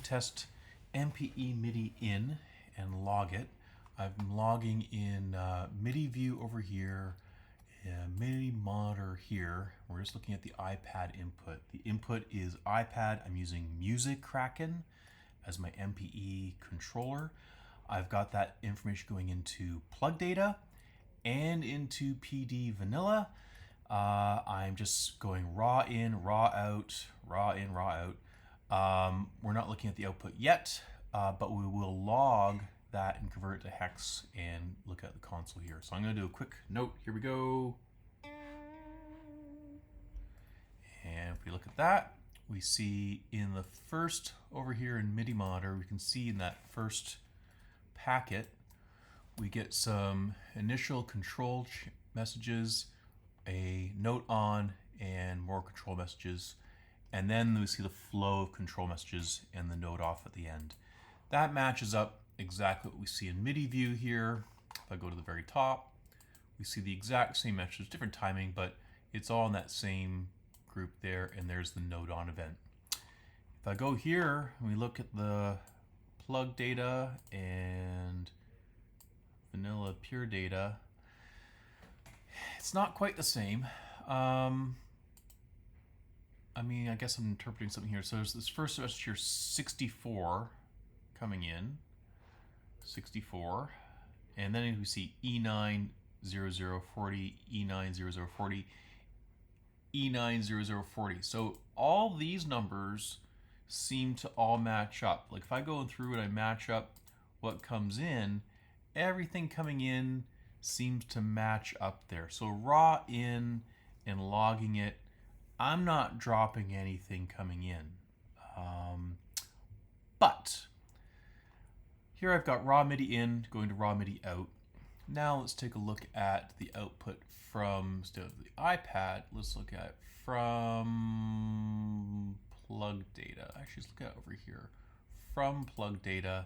test MPE MIDI in and log it. I'm logging in MIDI view over here, MIDI monitor here. We're just looking at the iPad input. The input is iPad. I'm using MusiKraken as my MPE controller. I've got that information going into Plugdata and into PD Vanilla. I'm just going raw in, raw out, raw in, raw out. We're not looking at the output yet, but we will log that and convert it to hex and look at the console here. So I'm going to do a quick note. Here we go. And if we look at that, we see in the first over here in MIDI monitor, we can see in that first packet, we get some initial control messages, a note on, and more control messages. And then we see the flow of control messages and the note off at the end. That matches up exactly what we see in MIDI view here. If I go to the very top, we see the exact same message, different timing, but it's all in that same group there, and there's the note on event. If I go here and we look at the Plugdata and vanilla Puredata, it's not quite the same. I mean, I guess I'm interpreting something here. So there's this first message here, 64 coming in, 64, and then we see E9 0040, E9 0040, E9 0040. So all these numbers seem to all match up. Like if I go through and I match up what comes in, everything coming in seems to match up there. So raw in and logging it, I'm not dropping anything coming in. But here I've got raw MIDI in going to raw MIDI out. Now let's take a look at the output from, instead of the iPad, let's look at from Plugdata. Actually, let's look at over here. From Plugdata,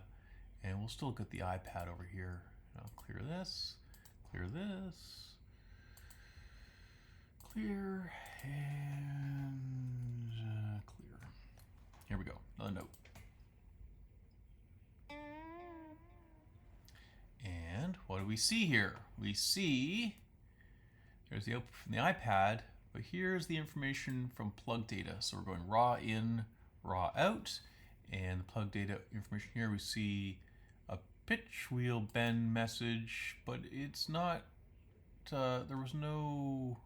and we'll still look at the iPad over here. I'll clear this, clear this, clear, and clear. Here we go, another note. And what do we see here? We see, there's the output from the iPad, but here's the information from Plugdata. So we're going raw in, raw out, and the Plugdata information here, we see a pitch wheel bend message, but it's not, there was no,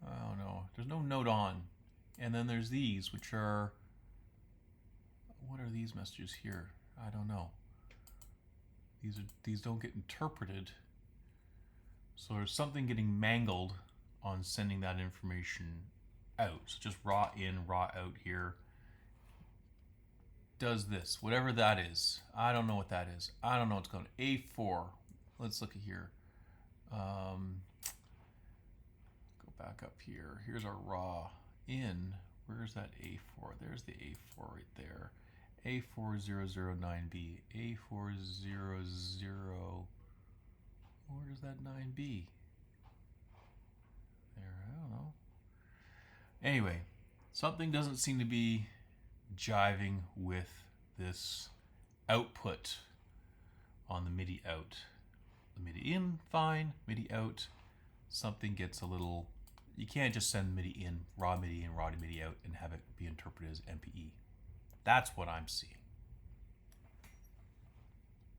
I don't know, there's no note on. And then there's these, which are, what are these messages here? I don't know. These don't get interpreted. So there's something getting mangled on sending that information out. So just raw in, raw out here. Does this, whatever that is. I don't know what that is. I don't know what's going on. A4. Let's look at here. Go back up here. Here's our raw in. Where's that A4? There's the A4 right there. A4009B, A400, where's that 9B? There, I don't know. Anyway, something doesn't seem to be jiving with this output on the MIDI out. The MIDI in, fine, MIDI out, something gets a little, you can't just send MIDI in, raw MIDI out, and have it be interpreted as MPE. That's what I'm seeing.